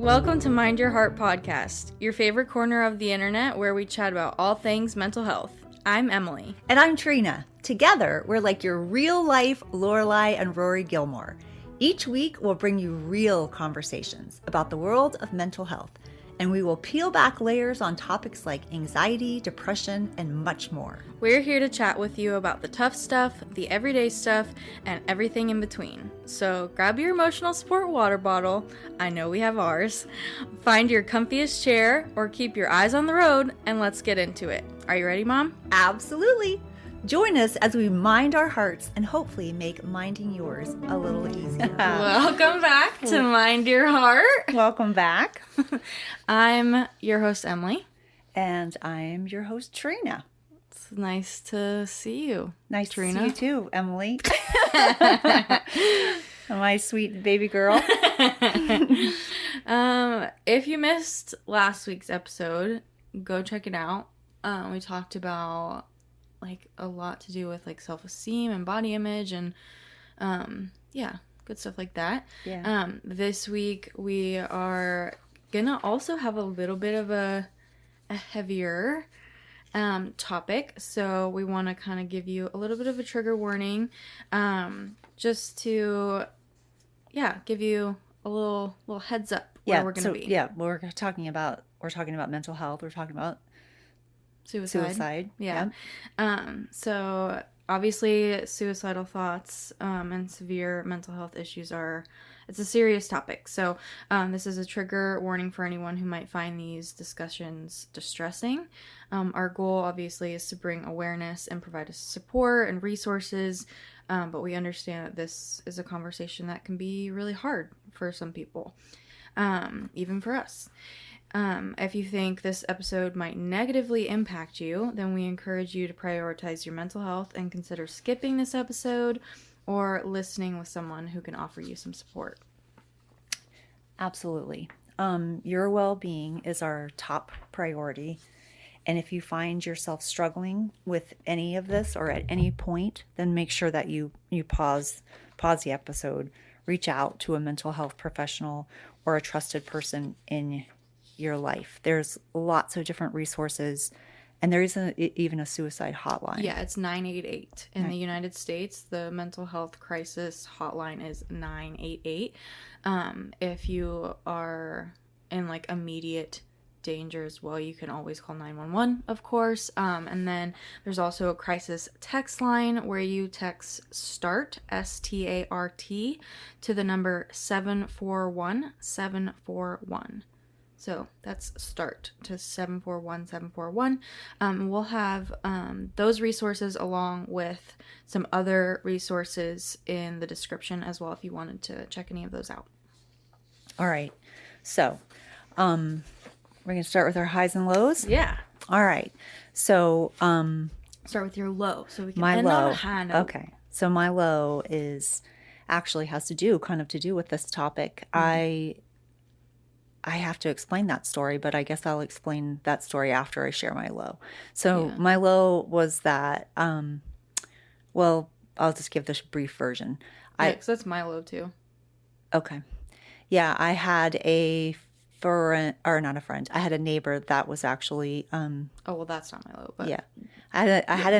Welcome to Mind Your Heart podcast, your favorite corner of the internet where we chat about all things mental health. I'm Emily. And I'm Trina. Together, we're like your real-life Lorelai and Rory Gilmore. Each week, we'll bring you real conversations about the world of mental health, and we will peel back layers on topics like anxiety, depression, and much more. We're here to chat with you about the tough stuff, the everyday stuff, and everything in between. So grab your emotional support water bottle, I know we have ours, find your comfiest chair, or keep your eyes on the road, and let's get into it. Are you ready, Mom? Absolutely. Join us as we mind our hearts and hopefully make minding yours a little easier. Welcome back to Mind Your Heart. Welcome back. I'm your host, Emily. And I'm your host, Trina. It's nice to see you. Nice Trina. To see you too, Emily. My sweet baby girl. If you missed last week's episode, go check it out. We talked about a lot to do with self-esteem and body image and good stuff like that. Yeah. This week we are gonna also have a little bit of a heavier topic, so we want to kind of give you a little bit of a trigger warning, just to give you a little heads up where we're gonna be. Yeah, we're talking about mental health. We're talking about suicide. Yeah. So obviously suicidal thoughts and severe mental health issues it's a serious topic. So this is a trigger warning for anyone who might find these discussions distressing. Our goal obviously is to bring awareness and provide us support and resources, but we understand that this is a conversation that can be really hard for some people, even for us. If you think this episode might negatively impact you, then we encourage you to prioritize your mental health and consider skipping this episode or listening with someone who can offer you some support. Absolutely. Your well-being is our top priority. And if you find yourself struggling with any of this or at any point, then make sure that you pause the episode, reach out to a mental health professional or a trusted person in your life. There's lots of different resources, and there isn't even a suicide hotline. Yeah, it's 988. In the United States, the mental health crisis hotline is 988. If you are in immediate danger as well, you can always call 911, of course. And then there's also a crisis text line where you text START, START, to the number 741-741. So that's START to 741-741. We'll have those resources along with some other resources in the description as well if you wanted to check any of those out. All right. So we're going to start with our highs and lows. Yeah. All right. So start with your low so we can my end low. on a high note. Okay. So my low actually has to do with this topic. Mm-hmm. I have to explain that story, but I guess I'll explain that story after I share my low. So my low was that, I'll just give this brief version. Yeah, because that's my low too. Okay. Yeah, I had I had a neighbor that was actually. Oh well, that's not my low. But yeah, I had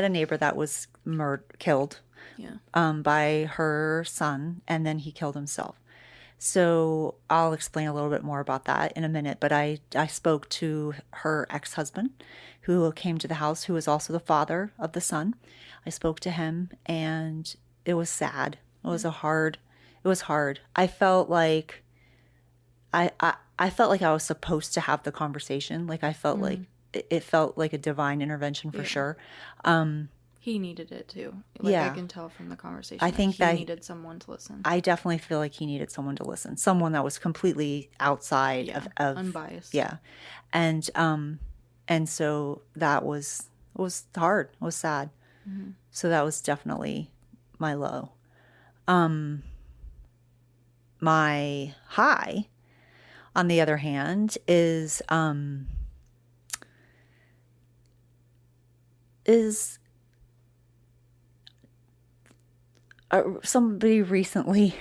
a neighbor that was killed. Yeah. By her son, and then he killed himself. So I'll explain a little bit more about that in a minute, but I spoke to her ex-husband who came to the house, who was also the father of the son. I spoke to him, and it was sad. It was hard. I felt like I felt like I was supposed to have the conversation. I felt like it felt like a divine intervention for sure. He needed it too. I can tell from the conversation. I think he needed someone to listen. I definitely feel like he needed someone to listen. Someone that was completely outside of unbiased. Yeah. And so that was hard. It was sad. Mm-hmm. So that was definitely my low. My high, on the other hand, is somebody recently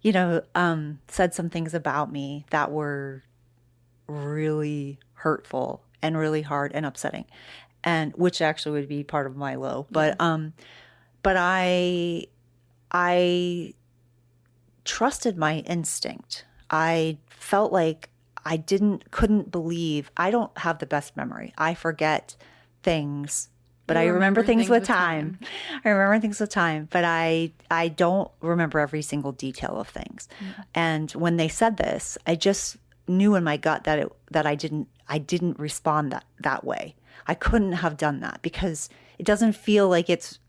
said some things about me that were really hurtful and really hard and upsetting, and which actually would be part of my low. Yeah. But I trusted my instinct. I felt like couldn't believe. I don't have the best memory. I forget things, but I remember things with time. I remember things with time, but I don't remember every single detail of things. Mm-hmm. And when they said this, I just knew in my gut that I didn't respond that way. I couldn't have done that because it doesn't feel like it's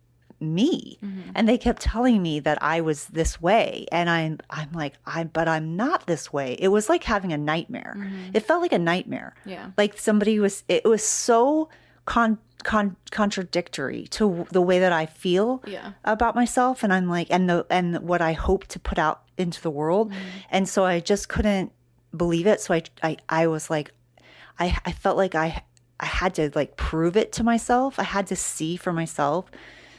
me. Mm-hmm. And they kept telling me that I was this way, and I'm like, but I'm not this way. It was like having a nightmare. Mm-hmm. It felt like a nightmare. Yeah. Like it was so contradictory to the way that I feel about myself, and I'm like, and what I hope to put out into the world. Mm-hmm. And so I just couldn't believe it. So I was like, I felt like I had to like prove it to myself. I had to see for myself.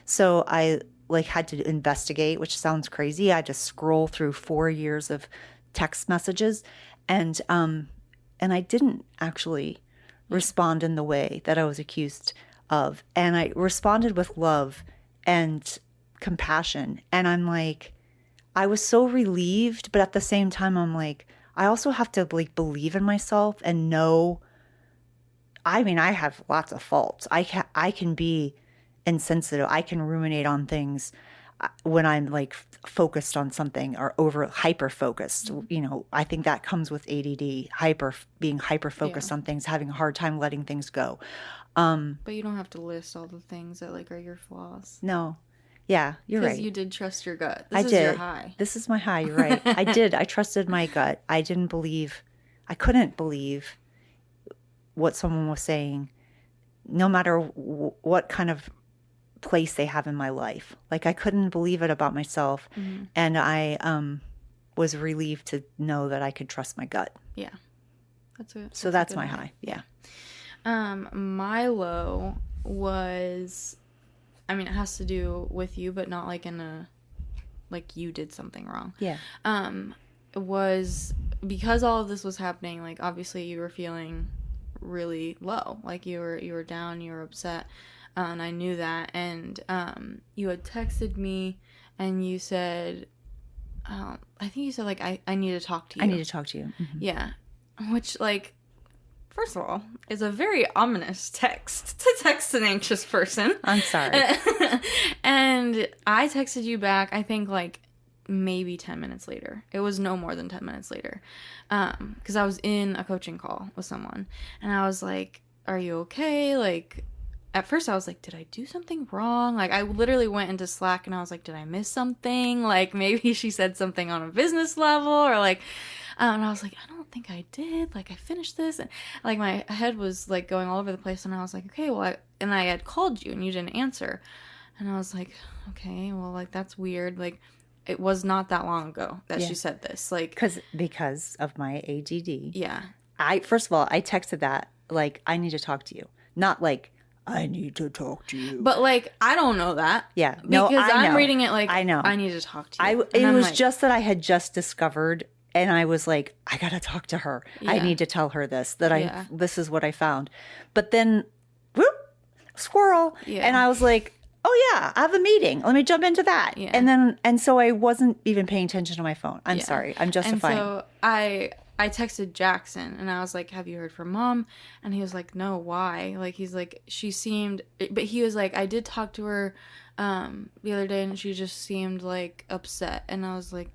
So I like had to investigate, which sounds crazy. I had to scroll through 4 years of text messages, and I didn't actually respond in the way that I was accused of. And I responded with love and compassion. And I'm like, I was so relieved, but at the same time, I'm like, I also have to like believe in myself and know. I mean, I have lots of faults. I can be insensitive. I can ruminate on things when I'm like focused on something or hyper focused. I think that comes with ADD, being hyper focused on things, having a hard time letting things go. But you don't have to list all the things that like are your flaws. No. Yeah, you're right. Because you did trust your gut. I This is did. your high. This is my high. You're right. I did. I trusted my gut. I couldn't believe what someone was saying, no matter what kind of place they have in my life. Like I couldn't believe it about myself. Mm-hmm. And I was relieved to know that I could trust my gut. Yeah. That's my high. Yeah. My low was, I mean, it has to do with you, but not like in a, like you did something wrong. Yeah. It was because all of this was happening, like obviously you were feeling really low. Like you were down, you were upset. And I knew that. And you had texted me and you said, I think you said, like, I need to talk to you. I need to talk to you. Mm-hmm. Yeah. Which, like, first of all, is a very ominous text to text an anxious person. I'm sorry. And I texted you back, I think, like, maybe 10 minutes later. It was no more than 10 minutes later. Because I was in a coaching call with someone. And I was like, are you okay? Like, at first I was like, did I do something wrong? Like, I literally went into Slack and I was like, did I miss something? Like, maybe she said something on a business level, or like, and I was like, I don't think I did. Like, I finished this, and like my head was like going all over the place, and I was like, okay, well, I had called you and you didn't answer, and I was like, okay, well, like that's weird. Like, it was not that long ago that she said this, like, because of my ADD. Yeah. First of all, I texted that like, I need to talk to you, not like, I need to talk to you. But, like, I don't know that. Yeah. No, because I'm reading it like, I know. I need to talk to you. It was like, just that I had just discovered, and I was like, I got to talk to her. Yeah. I need to tell her this, this is what I found. But then, whoop, squirrel. Yeah. And I was like, oh, yeah, I have a meeting. Let me jump into that. Yeah. And so I wasn't even paying attention to my phone. I'm sorry. I'm justifying. And so I texted Jackson and I was like, have you heard from Mom? And he was like, no, why? Like, he's like, but he was like, I did talk to her the other day and she just seemed like upset. And I was like,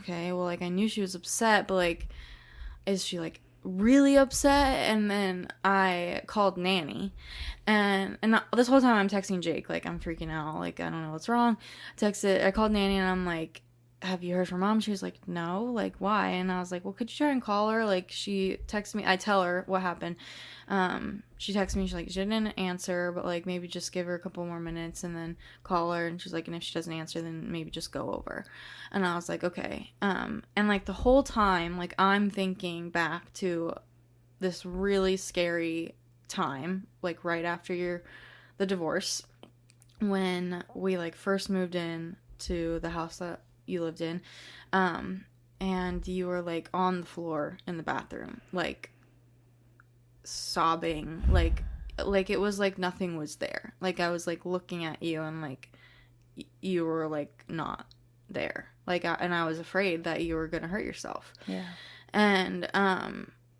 okay, well, like I knew she was upset, but like, is she like really upset? And then I called Nanny and this whole time I'm texting Jake, like I'm freaking out, like I don't know what's wrong. I called Nanny and I'm like, have you heard from Mom? She was like, no, like why? And I was like, well, could you try and call her? Like, she texted me, I tell her what happened. She texted me, she's like, she didn't answer, but like maybe just give her a couple more minutes and then call her. And she's like, and if she doesn't answer, then maybe just go over. And I was like, okay. And like the whole time, like I'm thinking back to this really scary time, like right after the divorce, when we like first moved in to the house that you lived in, and you were like on the floor in the bathroom, like sobbing, like it was like nothing was there. Like I was like looking at you and like you were like not there. Like and I was afraid that you were gonna hurt yourself. Yeah. And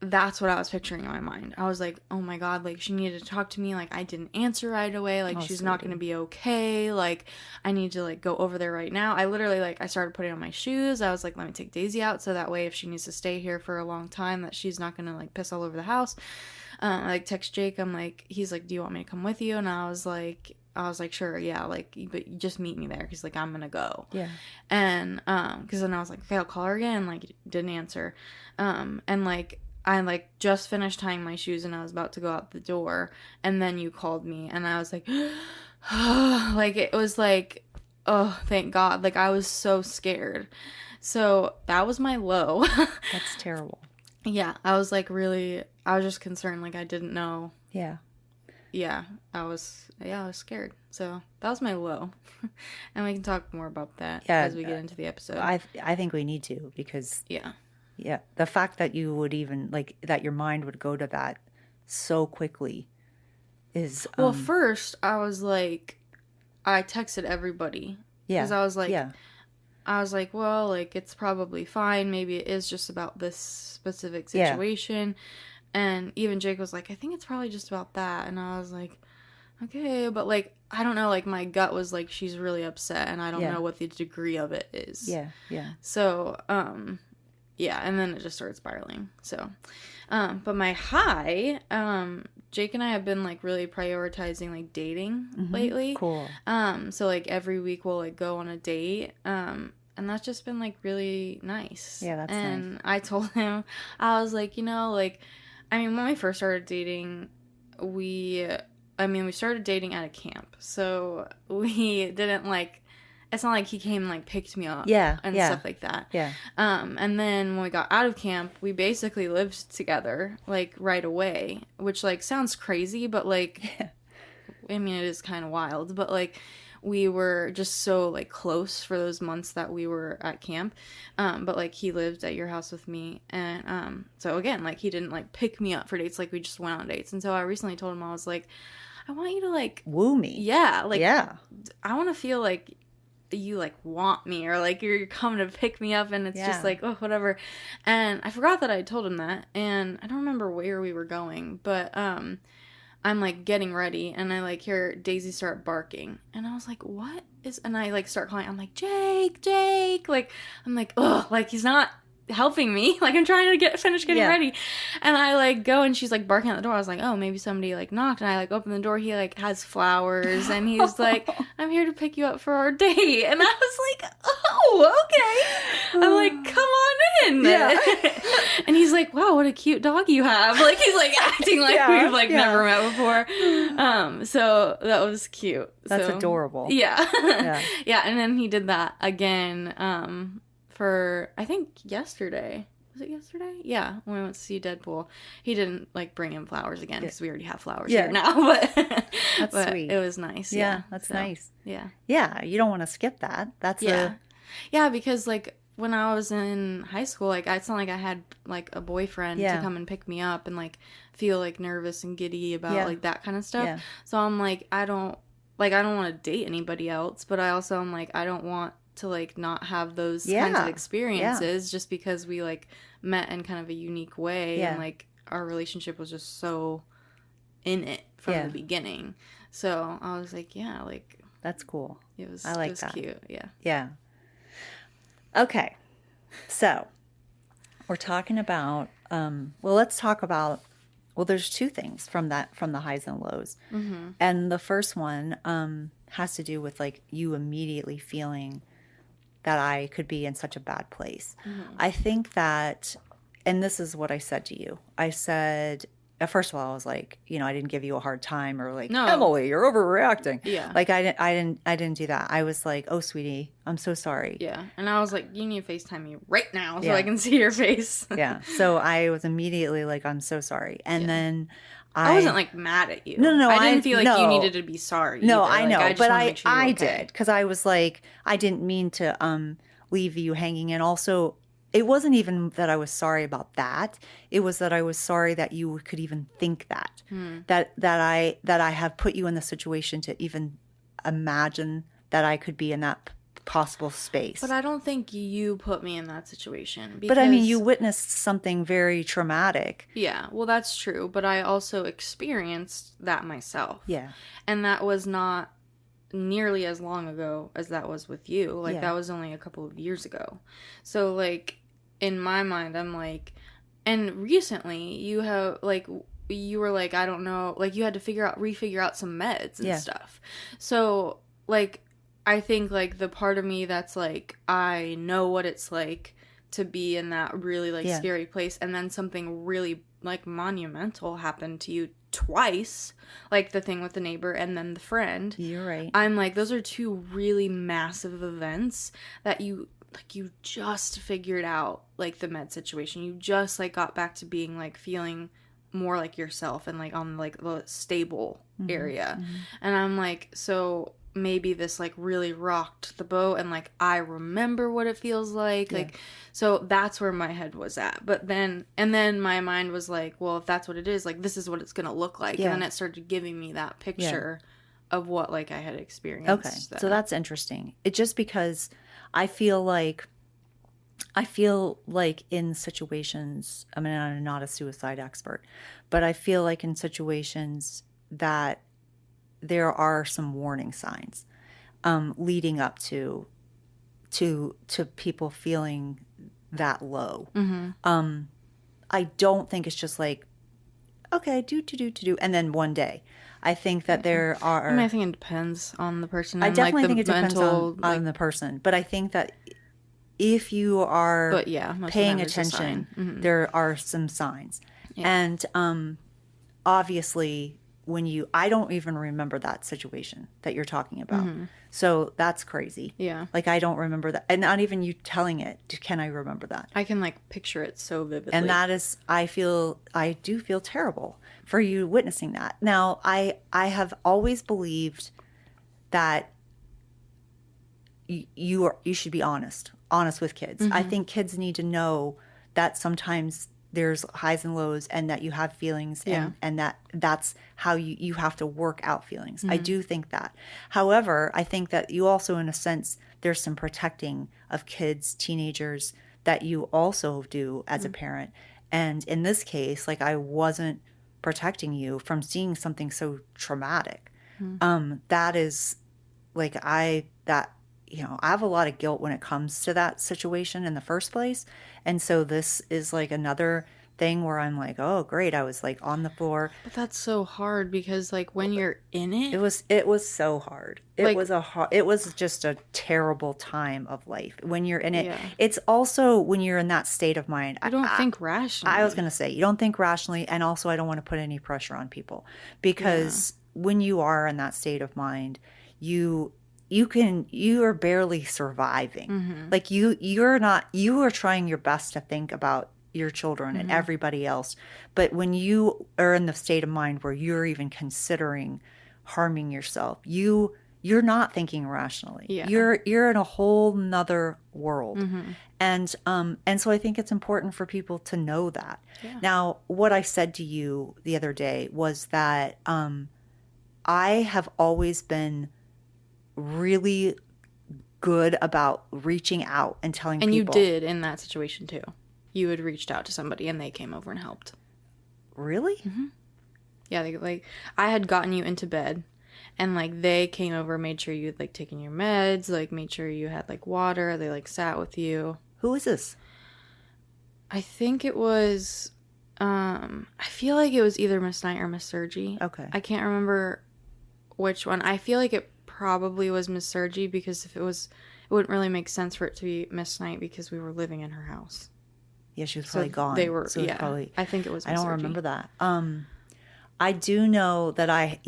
that's what I was picturing in my mind. I was like, oh my God, like she needed to talk to me. Like I didn't answer right away. Like she's not going to be okay. Like I need to like go over there right now. I literally like, I started putting on my shoes. I was like, let me take Daisy out. So that way, if she needs to stay here for a long time, that she's not going to like piss all over the house. I like text Jake. I'm like, he's like, do you want me to come with you? And I was like, sure, yeah, like, but you just meet me there. Cause like, I'm gonna go. Yeah. And, cause then I was like, okay, I'll call her again. Like, didn't answer. And like, I like just finished tying my shoes and I was about to go out the door. And then you called me and I was like, like, it was like, oh, thank God. Like, I was so scared. So that was my low. That's terrible. Yeah. I was like, really, I was just concerned. Like, I didn't know. Yeah. Yeah. I was scared. So that was my low. And we can talk more about that as we get into the episode. I think we need to, because yeah, the fact that you would even like that your mind would go to that so quickly is well, first I was like, I texted everybody. Yeah. Because I was like, well, like it's probably fine. Maybe it is just about this specific situation. Yeah. And even Jake was like, I think it's probably just about that. And I was like, okay, but like I don't know, like my gut was like she's really upset and I don't know what the degree of it is. Yeah. Yeah. So, yeah, and then it just started spiraling. So, but my high, Jake and I have been like really prioritizing like dating lately. Cool. So like every week we'll like go on a date. And that's just been like really nice. Yeah, that's nice. And I told him, I was like, you know, like, I mean, when we first started dating, we started dating at a camp. So we didn't like, it's not like he came and like picked me up and stuff like that. Yeah. And then when we got out of camp, we basically lived together like right away, which like sounds crazy, but like, I mean, it is kind of wild, but like we were just so like close for those months that we were at camp. But like he lived at your house with me. And so again, like he didn't like pick me up for dates. Like we just went on dates. And so I recently told him, I was like, I want you to like woo me. Yeah. Like, I want to feel like you like want me or like you're coming to pick me up and it's just like, oh, whatever. And I forgot that I told him that, and I don't remember where we were going, but I'm like getting ready and I like hear Daisy start barking and I was like, what is, and I like start calling, I'm like, Jake, like I'm like, oh, like he's not helping me, like I'm trying to finish getting ready, and I like go and she's like barking at the door. I was like, oh, maybe somebody like knocked, and I like open the door. He like has flowers and he's like, I'm here to pick you up for our date, and I was like, oh, okay. I'm like, come on in. And he's like, wow, what a cute dog you have. Like he's like acting like we've like never met before. So that was cute. That's adorable. Yeah. And then he did that again for, I think, yesterday. Was it yesterday? Yeah, when we went to see Deadpool. He didn't, like, bring him flowers again, because we already have flowers here now, but that's sweet. It was nice. Yeah, that's nice. Yeah. Yeah, you don't want to skip that. That's Yeah, because, like, when I was in high school, like, it's not like I had, like, a boyfriend to come and pick me up and, like, feel, like, nervous and giddy about, like, that kind of stuff. Yeah. So I'm like, I don't want to date anybody else, but I also am like, I don't want to like not have those kinds of experiences just because we like met in kind of a unique way and like our relationship was just so in it from the beginning. So I was like, yeah, like that's cool. It was that. Cute. Yeah. Okay. So we're talking about let's talk about there's two things from the highs and lows. Mm-hmm. And the first one has to do with like you immediately feeling that I could be in such a bad place. Mm-hmm. I think that, and this is what I said to you. I said, first of all, I was like, you know, I didn't give you a hard time or like, no, Emily, you're overreacting. Yeah. Like I didn't do that. I was like, oh, sweetie, I'm so sorry. Yeah. And I was like, you need to FaceTime me right now so I can see your face. Yeah. So I was immediately like, I'm so sorry. And then I wasn't like mad at you. No, I didn't feel like you needed to be sorry. No, either. I know, like, but I did because I was like, I didn't mean to leave you hanging. And also, it wasn't even that I was sorry about that. It was that I was sorry that you could even think that, that I have put you in the situation to even imagine that I could be in that possible space. But I don't think you put me in that situation. But I mean, you witnessed something very traumatic. Yeah, well, that's true. But I also experienced that myself. Yeah. And that was not nearly as long ago as that was with you. Like, Yeah. that was only a couple of years ago. So, like, in my mind, I'm like, and recently you have, like, you were like, I don't know, like, you had to refigure out some meds and stuff. So, like, I think, like, the part of me that's like, I know what it's like to be in that really, like, scary place, and then something really, like, monumental happened to you twice, like the thing with the neighbor and then the friend. You're right. I'm like, those are two really massive events that you just figured out, like, the med situation. You just, like, got back to being, like, feeling more like yourself and, like, on, like, the stable area. And I'm like, so maybe this, like, really rocked the boat, and, like, I remember what it feels like. Like, so that's where my head was at. But then, and then my mind was like, well, if that's what it is, like, this is what it's gonna look like. And then it started giving me that picture of what, like, I had experienced. Okay, so that's interesting. It just because I feel like in situations, I mean, I'm not a suicide expert, but I feel like in situations that there are some warning signs leading up to people feeling that low. I don't think it's just like, okay, do, and then one day. I think that there are... I mean, I think it depends on the person. I definitely like, think it depends mental, on the person. But I think that if you are paying attention, there are some signs. And obviously, I don't even remember that situation that you're talking about. So that's crazy. Yeah. Like, I don't remember that. And not even you telling it, can I remember that? I can, like, picture it so vividly. And that is, I do feel terrible for you witnessing that. Now, I have always believed that you should be honest with kids. I think kids need to know that sometimes there's highs and lows, and that you have feelings, and that's how you have to work out feelings. I do think that. However, I think that you also, in a sense, there's some protecting of kids, teenagers, that you also do as a parent. And in this case, like, I wasn't protecting you from seeing something so traumatic. That is, like, I have a lot of guilt when it comes to that situation in the first place. And so this is, like, another thing where I'm like, oh, great. I was, like, on the floor. But that's so hard because, like, when you're in it. It was so hard. It was just a terrible time of life when you're in it. Yeah. It's also when you're in that state of mind. I don't think rationally. I was going to say, you don't think rationally. And also, I don't want to put any pressure on people, because when you are in that state of mind, you are barely surviving. Like, you are trying your best to think about your children and everybody else. But when you are in the state of mind where you're even considering harming yourself, you're not thinking rationally. Yeah. You're in a whole nother world. And so I think it's important for people to know that. Yeah. Now, what I said to you the other day was that I have always been really good about reaching out and telling people. And you did in that situation too. You had reached out to somebody and they came over and helped. Really? Yeah, I had gotten you into bed, and, like, they came over, made sure you had, like, taken your meds, like, made sure you had, like, water. They, like, sat with you. Who is this? I think it was, I feel like it was either Miss Knight or Miss Sergi. Okay. I can't remember which one. I feel like it probably was Miss Sergi, because if it wouldn't really make sense for it to be Miss Knight, because we were living in her house. Yeah, she was probably gone. They were, so probably, I think it was Miss I don't Sergi. remember that. I do know that I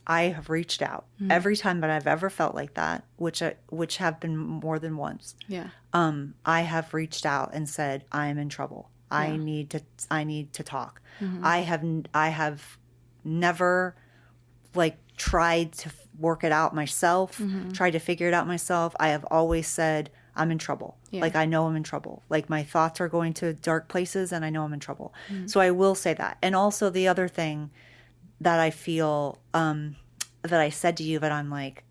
have reached out every time that I've ever felt like that, which have been more than once. Yeah. I have reached out and said, I'm in trouble. Yeah. I need to talk. I have never, like, tried to work it out myself, tried to figure it out myself. I have always said, I'm in trouble. Yeah. Like, I know I'm in trouble. Like, my thoughts are going to dark places and I know I'm in trouble. So I will say that. And also the other thing that I feel, that I said to you, that I'm like,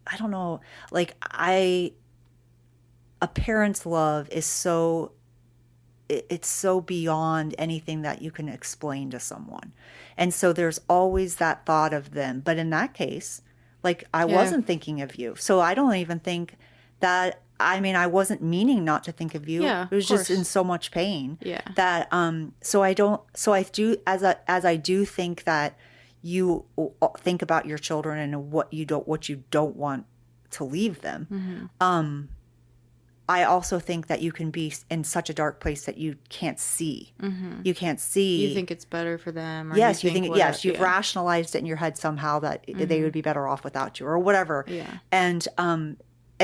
I don't know, like, a parent's love is so, it's so beyond anything that you can explain to someone. And so there's always that thought of them. But in that case, like, I wasn't thinking of you. So I don't even think that, I mean, I wasn't meaning not to think of you. Yeah, It was of just in course. so much pain Yeah. that, so I do, as I do think that you think about your children and what you don't want to leave them. I also think that you can be in such a dark place that you can't see. You can't see. You think it's better for them, or Yes, you think whatever. yes, you've rationalized it in your head somehow that they would be better off without you or whatever. Yeah. And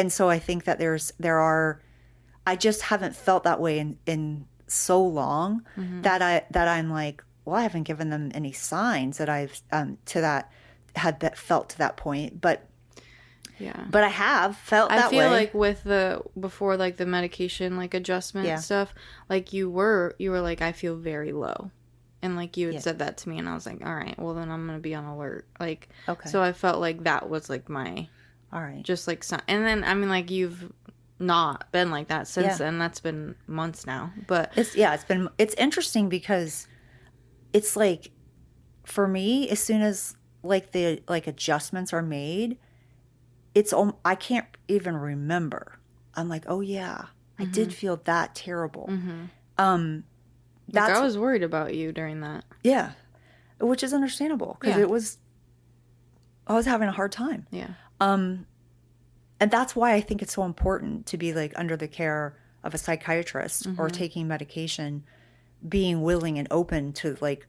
so I think that there are, I just haven't felt that way in so long that I'm like, well, I haven't given them any signs that I've felt to that point, but Yeah. I have felt that way. I feel like with before like the medication like adjustment stuff, like you were like, I feel very low. And like you had said that to me and I was like, all right, well then I'm going to be on alert. Like, Okay. So I felt like that was like my, all right. just like, and then, I mean, like you've not been like that since then. That's been months now, but it's interesting because it's like, for me, as soon as like the adjustments are made, I can't even remember. I'm like, oh yeah, I did feel that terrible. Like I was worried about you during that. Yeah, which is understandable because I was having a hard time. Yeah. And that's why I think it's so important to be like under the care of a psychiatrist or taking medication, being willing and open to like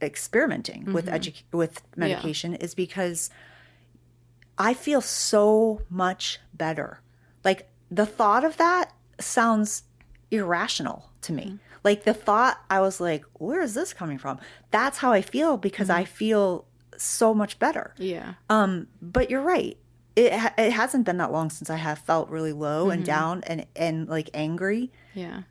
experimenting with medication is because I feel so much better. Like, the thought of that sounds irrational to me. Like, the thought, I was like, where is this coming from? That's how I feel because I feel so much better. Yeah. But you're right. It hasn't been that long since I have felt really low and down and like angry. Yeah.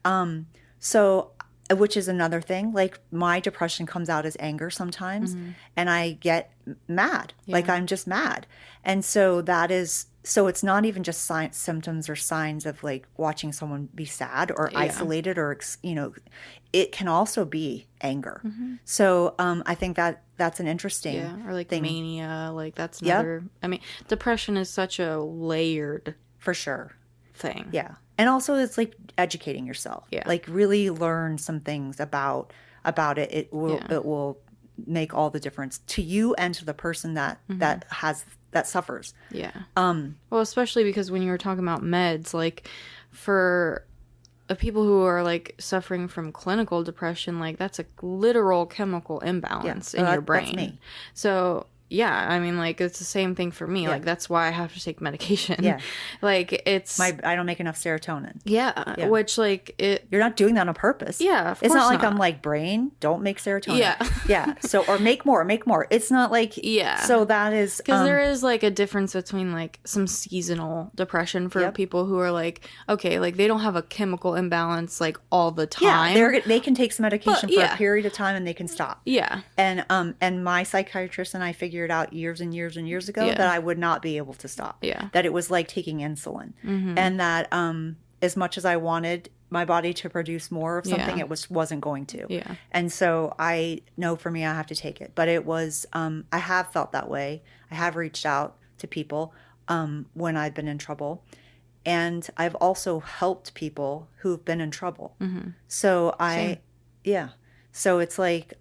So, which is another thing. Like, my depression comes out as anger sometimes, and I get mad. Yeah. Like, I'm just mad. And so so it's not even just symptoms or signs of like watching someone be sad or isolated or, it can also be anger. So, I think that's an interesting or like thing. mania, like that's another, I mean, depression is such a layered For sure. thing. Yeah. And also it's like educating yourself. Yeah. Like, really learn some things about it. It will make all the difference to you and to the person that suffers. Yeah. Well, especially because when you were talking about meds, like for people who are like suffering from clinical depression, like that's a literal chemical imbalance in your brain. That's me. So yeah, I mean, like, it's the same thing for me. Like, that's why I have to take medication. Yeah. Like, it's... I don't make enough serotonin. Yeah, which, like, it... You're not doing that on purpose. Yeah, of course It's not like not. I'm like, brain, don't make serotonin. Yeah. Yeah. So, or make more. It's not like... Yeah. So that is... Because there is, like, a difference between, like, some seasonal depression for people who are, like, okay, like, they don't have a chemical imbalance, like, all the time. Yeah, they can take some medication for a period of time and they can stop. Yeah. And my psychiatrist and I figured out years and years and years ago that I would not be able to stop. Yeah. That it was like taking insulin. And that as much as I wanted my body to produce more of something, it wasn't going to. Yeah. And so I know for me I have to take it. But it was I have felt that way. I have reached out to people when I've been in trouble. And I've also helped people who've been in trouble. So So it's like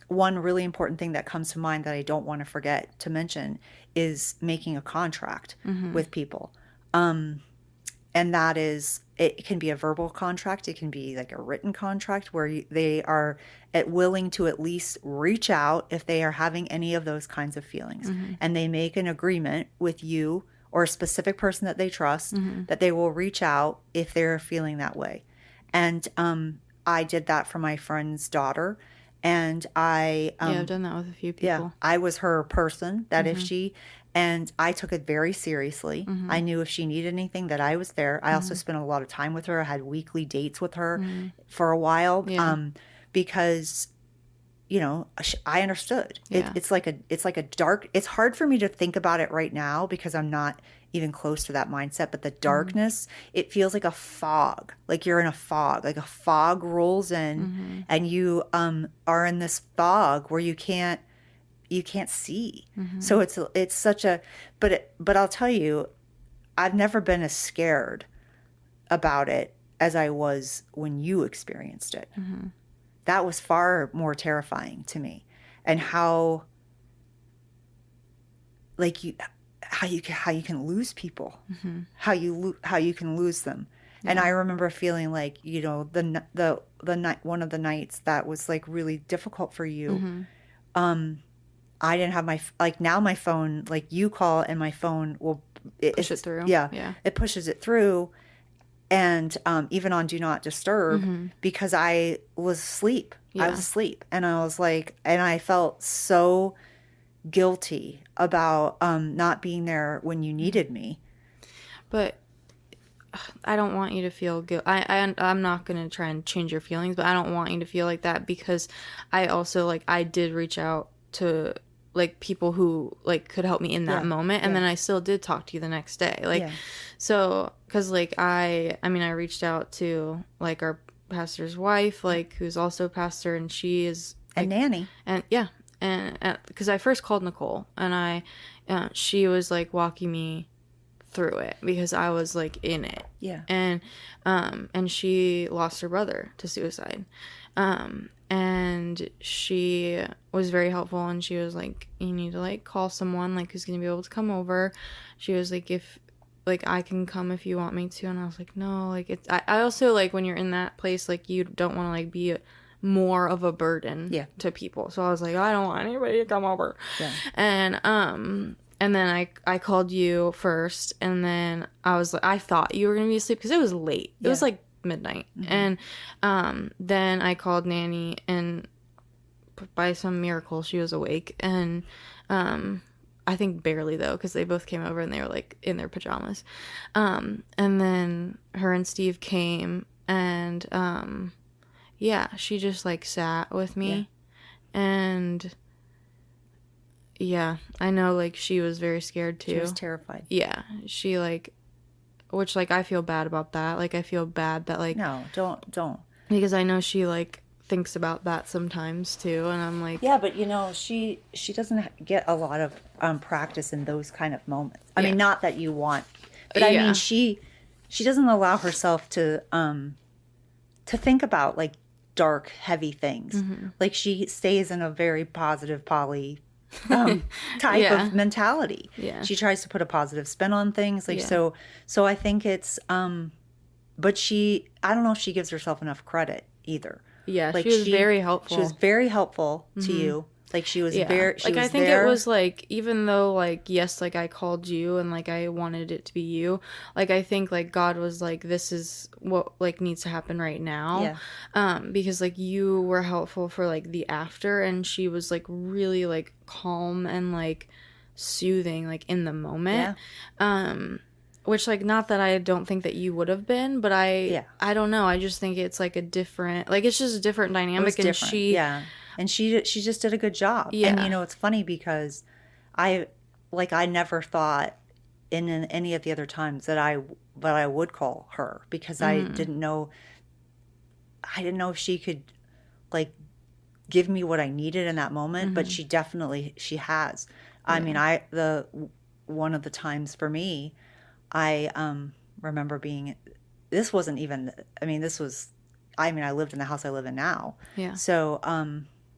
one really important thing that comes to mind that I don't want to forget to mention is making a contract with people. And that is, it can be a verbal contract. It can be like a written contract where they are willing to at least reach out if they are having any of those kinds of feelings. And they make an agreement with you or a specific person that they trust that they will reach out if they're feeling that way. And I did that for my friend's daughter. And I've done that with a few people. Yeah, I was her person that if she, And I took it very seriously. Mm-hmm. I knew if she needed anything that I was there. I also spent a lot of time with her. I had weekly dates with her for a while, Yeah. because I understood. Yeah. It's like a dark. It's hard for me to think about it right now because I'm not even close to that mindset. But the darkness, it feels like a fog. Like you're in a fog. Like a fog rolls in, and you are in this fog where you can't see. So it's such a. But I'll tell you, I've never been as scared about it as I was when you experienced it. That was far more terrifying to me, and how like how you can lose people, how you can lose them. And I remember feeling like, the night, one of the nights that was like really difficult for you. I didn't have now my phone, like you call and my phone will Push it through. Yeah, it pushes it through. And even on Do Not Disturb, because I was asleep. Yeah. I was asleep. And I was like, and I felt so guilty about not being there when you needed me. But I don't want you to feel guilt. I'm not going to try and change your feelings, but I don't want you to feel like that, because I also, I did reach out to, people who, could help me in that moment. And then I still did talk to you the next day. So, because, I reached out to, our pastor's wife, who's also a pastor, and she is... And nanny. And, yeah. And, because I first called Nicole, and she was, walking me through it, because I was, in it. Yeah. And she lost her brother to suicide. And she was very helpful, and she was like, you need to call someone who's gonna be able to come over. She was like, if I can come if you want me to. And I was like, no, it's I also when you're in that place, you don't want to be more of a burden to people. So I was like, I don't want anybody to come over. Yeah. And then I called you first, and then I thought you were gonna be asleep because it was late. It was midnight. And then I called Nanny, and by some miracle she was awake, and I think barely though, because they both came over and they were in their pajamas. And then her and Steve came, and she just sat with me. And I know she was very scared too. She was terrified. Yeah, she which I feel bad about that. I feel bad that no, don't, because I know she thinks about that sometimes too, and I'm like, yeah, but she doesn't get a lot of practice in those kind of moments. I mean, not that you want, but I mean she doesn't allow herself to think about dark, heavy things. She stays in a very positive type of mentality. Yeah. She tries to put a positive spin on things. So I think it's but I don't know if she gives herself enough credit either. Yeah, she was very helpful. She was very helpful to you. She was very she was I think there. it was even though yes, I called you and I wanted it to be you, I think God was this is what needs to happen right now. Because you were helpful for the after, and she was really calm and soothing in the moment. Which not that I don't think that you would have been, but I don't know, I just think it's a different, it's just a different dynamic. And different. And she just did a good job. Yeah. And it's funny because I never thought in any of the other times that I would call her, because I didn't know if she could give me what I needed in that moment, but she definitely has. I mean, one of the times for me, I remember this wasn't even, I lived in the house I live in now. Yeah. So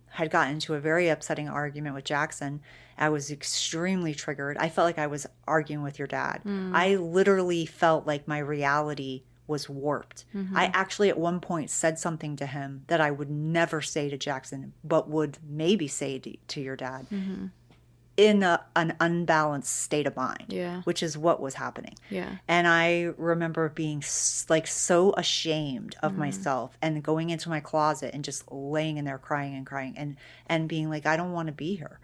had gotten into a very upsetting argument with Jackson. I was extremely triggered. I felt like I was arguing with your dad. I literally felt like my reality was warped. I actually at one point said something to him that I would never say to Jackson, but would maybe say to your dad. In an unbalanced state of mind, which is what was happening. And I remember being so ashamed of myself, and going into my closet and just laying in there crying and being I don't want to be here.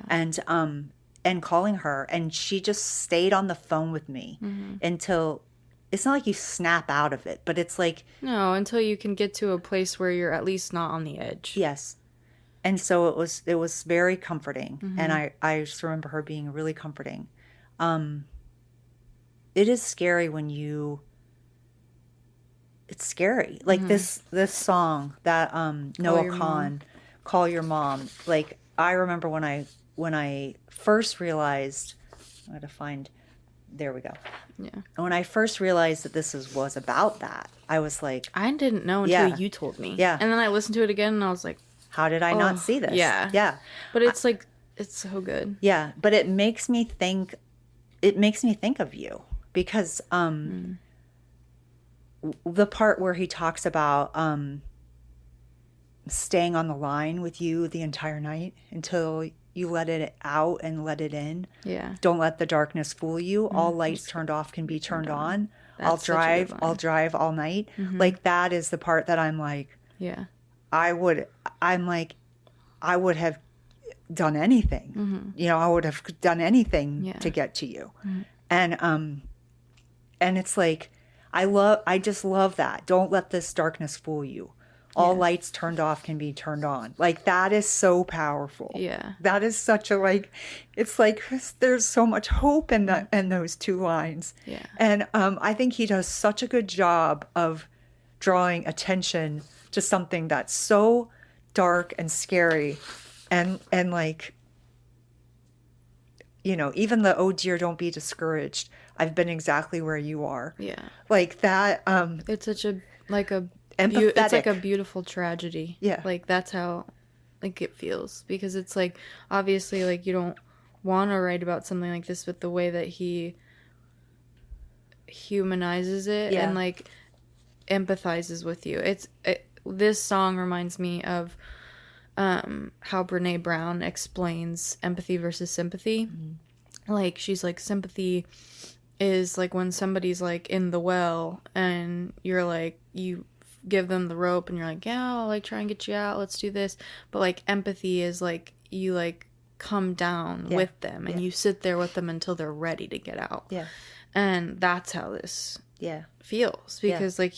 And and calling her, and she just stayed on the phone with me until, it's not like you snap out of it, but it's like, No, until you can get to a place where you're at least not on the edge. yes. And so it was very comforting. And I just remember her being really comforting. It is scary when it's scary. Like this song that Noah Khan, Call Your Mom. Like, I remember when I first realized, I had to find, there we go. Yeah. When I first realized that this was about that, I was like, I didn't know until you told me. Yeah. And then I listened to it again and I was like, how did I not see this? Yeah. Yeah. But it's like, it's so good. Yeah. But it makes me think of you, because the part where he talks about staying on the line with you the entire night until you let it out and let it in. Yeah. Don't let the darkness fool you. All lights turned off can be turned on. That's I'll drive all night. Like, that is the part that I'm like, yeah. I would have done anything. You know, I would have done anything to get to you. And it's like, I just love that. Don't let this darkness fool you. All lights turned off can be turned on. Like, that is so powerful. Yeah. That is such a, like, it's like there's so much hope in that, in those two lines. Yeah. And I think he does such a good job of drawing attention to something that's so dark and scary, and like, you know, even the, oh dear, don't be discouraged, I've been exactly where you are. Yeah. Like that. It's such a, like a, empathetic. it's like a beautiful tragedy. Yeah. Like, that's how, like, it feels. Because it's like, obviously, like, you don't want to write about something like this, but the way that he humanizes it and, like, empathizes with you. This song reminds me of how Brene Brown explains empathy versus sympathy. Like, she's like, sympathy is like when somebody's like in the well and you're like, you give them the rope and you're like, yeah, I'll like try and get you out, let's do this. But like, empathy is like, you like come down with them and you sit there with them until they're ready to get out. Yeah. And that's how this feels, because like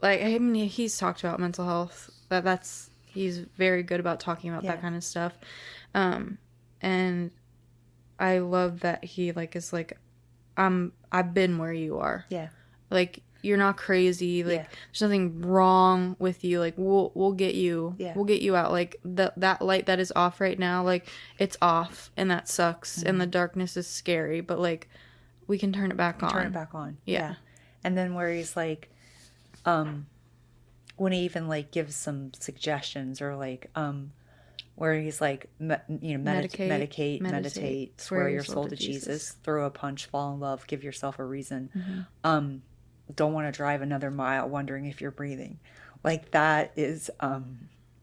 I mean, he's talked about mental health, he's very good about talking about that kind of stuff. And I love that he like is like, I've been where you are. Yeah. Like, you're not crazy. Like, there's nothing wrong with you. Like, we'll get you. Yeah. We'll get you out. Like, that light that is off right now, like, it's off, and that sucks, and the darkness is scary. But like, we can turn it back on. Turn it back on. Yeah. And then where he's like, when he even like gives some suggestions, or like, where he's like, meditate, swear your soul to Jesus, throw a punch, fall in love, give yourself a reason. Don't want to drive another mile wondering if you're breathing. Like, that is,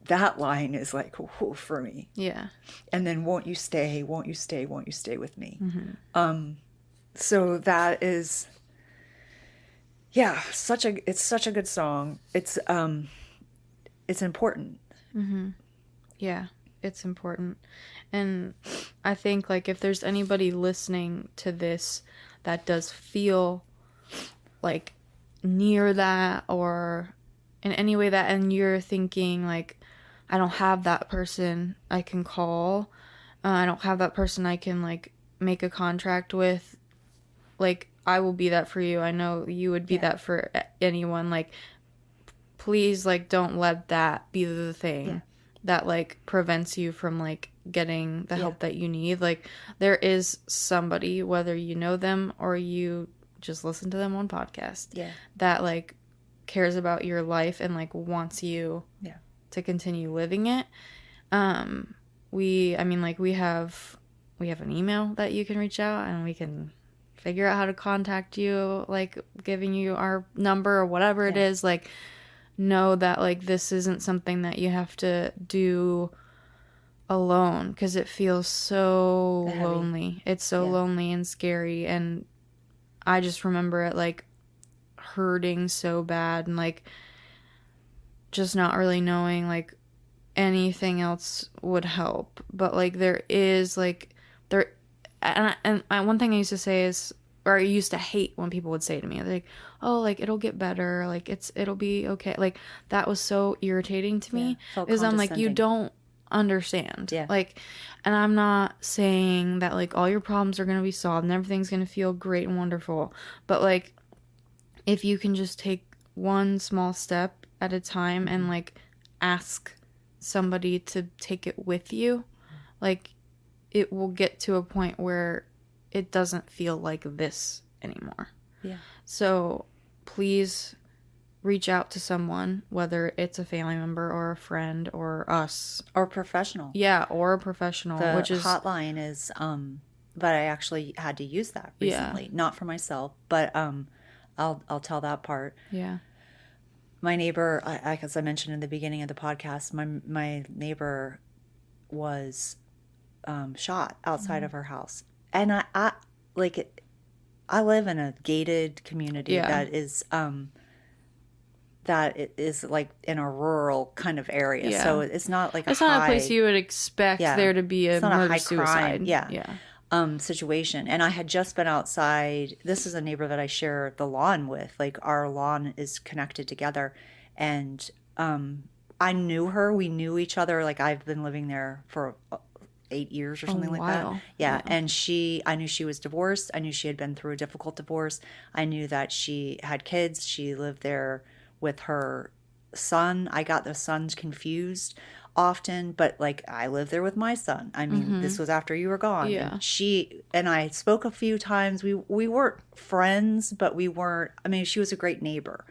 that line is like, whoo, for me. Yeah. And then, won't you stay with me? So that is, it's such a good song. It's important. Yeah. It's important. And I think, like, if there's anybody listening to this that does feel like near that, or in any way that, and you're thinking like, I don't have that person I can call, I don't have that person I can like make a contract with, like, I will be that for you. I know you would be that for anyone. Like, please, like, don't let that be the thing that like prevents you from like getting the help that you need. Like, there is somebody, whether you know them or you just listen to them on podcast, that like cares about your life and like wants you to continue living it. We have an email that you can reach out, and we can figure out how to contact you, like giving you our number or whatever it is. Like, know that like this isn't something that you have to do alone, because it feels so lonely. It's so lonely and scary, and I just remember it like hurting so bad, and like just not really knowing like anything else would help. But like, there is like there, and one thing I used to say is, or I used to hate when people would say to me, like, oh, like, it'll get better, like, it'll be okay. Like, that was so irritating to me, felt because I'm like, you condescending. don't understand. Yeah. Like, and I'm not saying that, like, all your problems are going to be solved and everything's going to feel great and wonderful. But, like, if you can just take one small step at a time and, like, ask somebody to take it with you, like, it will get to a point where it doesn't feel like this anymore. Yeah. So please reach out to someone, whether it's a family member or a friend or us. Or professional. Yeah, or a professional. The which is hotline is, but I actually had to use that recently. Yeah. Not for myself, but I'll tell that part. Yeah. My neighbor, as I mentioned in the beginning of the podcast, my neighbor was shot outside of her house. And I live in a gated community that is like in a rural kind of area. Yeah. So it's not like it's not a place you would expect there to be a murder suicide. Situation. And I had just been outside. This is a neighbor that I share the lawn with. Like, our lawn is connected together. And I knew her. We knew each other. Like, I've been living there for 8 years or something like that. Yeah. And I knew she was divorced. I knew she had been through a difficult divorce. I knew that she had kids. She lived there with her son. I got the sons confused often, but like, I lived there with my son. I mean, this was after you were gone. Yeah. And she and I spoke a few times. We weren't friends, but we weren't, I mean, she was a great neighbor.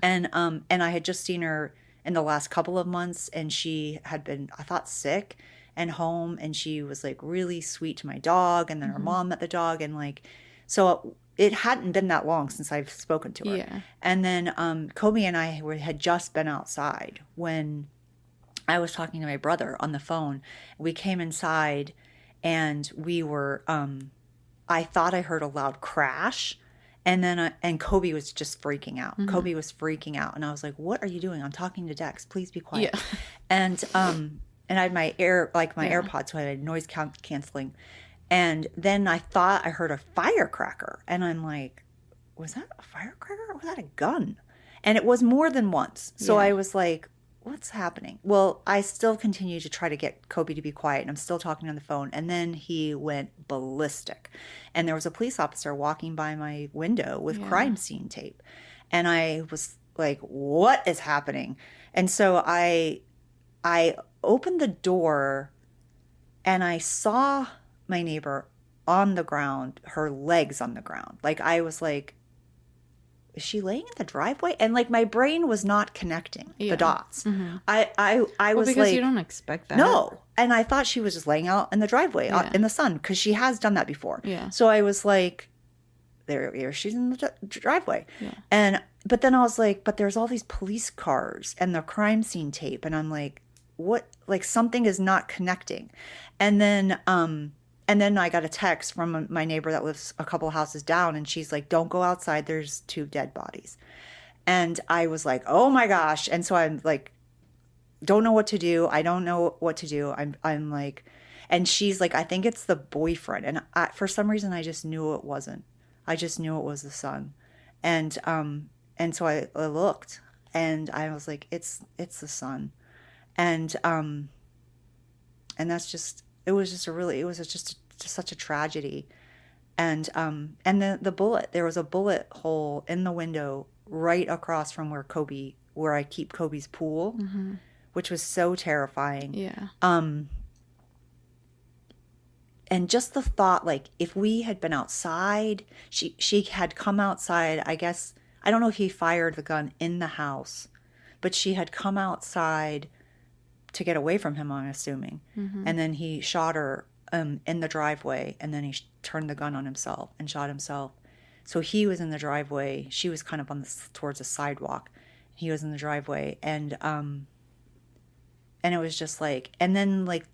And I had just seen her in the last couple of months, and she had been, I thought, sick and home, and she was like really sweet to my dog, and then her mom met the dog, and like, so it hadn't been that long since I've spoken to her. Yeah. And then Kobe and I had just been outside when I was talking to my brother on the phone. We came inside, and we were I thought I heard a loud crash, and then and Kobe was just freaking out. Kobe was freaking out, and I was like, "What are you doing? I'm talking to Dex. Please be quiet." Yeah. And I had my AirPods, so I had noise canceling. And then I thought I heard a firecracker, and I'm like, was that a firecracker or was that a gun? And it was more than once. So I was like, what's happening? Well, I still continue to try to get Kobe to be quiet, and I'm still talking on the phone. And then he went ballistic. And there was a police officer walking by my window with crime scene tape. And I was like, what is happening? And so I opened the door, and I saw my neighbor on the ground, her legs on the ground. Like, I was like, is she laying in the driveway? And like, my brain was not connecting the dots. I was because like, you don't expect that. no. And I thought she was just laying out in the driveway in the sun, because she has done that before. Yeah. So I was like, there she's in the driveway. Yeah. But then I was like, but there's all these police cars and the crime scene tape, and I'm like, what? Like, something is not connecting. And then I got a text from my neighbor that lives a couple houses down, and she's like, don't go outside. There's 2 dead bodies. And I was like, oh my gosh. And so I'm like, don't know what to do. I don't know what to do. I'm like, and she's like, I think it's the boyfriend. And for some reason, I just knew it wasn't. I just knew it was the son. And so I looked, and I was like, it's the son. And that's just, it was just such a tragedy. And the bullet, there was a bullet hole in the window right across from where I keep Kobe's pool, which was so terrifying. Yeah. And just the thought, like, if we had been outside, she had come outside, I guess, I don't know if he fired the gun in the house, but she had come outside to get away from him, I'm assuming. And then he shot her in the driveway, and then he turned the gun on himself and shot himself. So he was in the driveway. She was kind of towards the sidewalk. He was in the driveway, and it was just like, and then like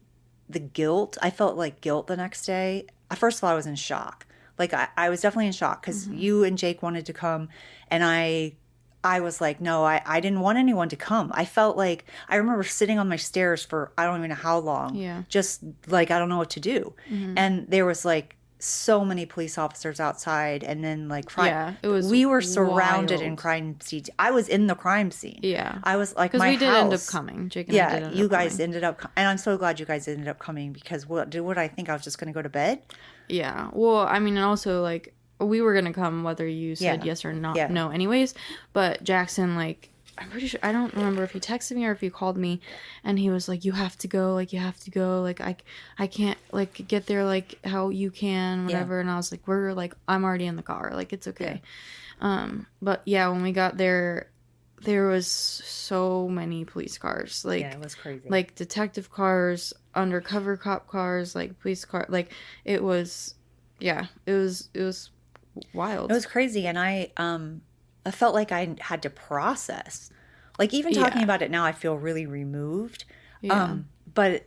the guilt, I felt like guilt the next day. First of all, I was in shock. Like, I was definitely in shock, because you and Jake wanted to come, and I I was like, no, I didn't want anyone to come. I felt like, I remember sitting on my stairs for I don't even know how long, Yeah. just like, I don't know what to do. And there was like so many police officers outside, and then like Yeah, it was we were surrounded in wild. crime scenes. I was in the crime scene. Yeah. I was like, Because my we did end up house. coming. Jake and I Yeah, did end you up guys coming. ended up, and I'm so glad you guys ended up coming, because what I think I was just going to go to bed? Yeah. Well, I mean, and also, like, we were going to come whether you said Yeah. yes or not, Yeah. no, anyways. But Jackson, like, I'm pretty sure, I don't remember if he texted me or if he called me, and he was like, you have to go, like, you have to go, like, I can't, like, get there, like, how you can, whatever. And I was like, we're, like, I'm already in the car, like, it's okay. But yeah, when we got there was so many police cars, like, Yeah, it was crazy. like detective cars, undercover cop cars, like police car, like, it was, yeah, it was wild. It was crazy, and I felt like I had to process. Like, even talking Yeah. about it now, I feel really removed. Yeah. But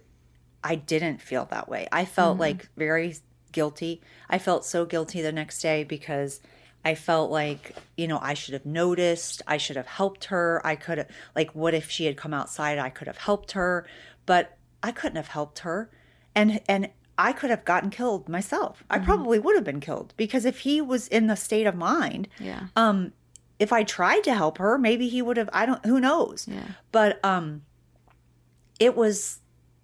I didn't feel that way. I felt like very guilty. I felt so guilty the next day, because I felt like, I should have noticed. I should have helped her. I could have, like, what if she had come outside? I could have helped her, but I couldn't have helped her. And I could have gotten killed myself. I probably would have been killed, because if he was in the state of mind, Yeah. if I tried to help her, maybe he would have, who knows? Yeah. But it was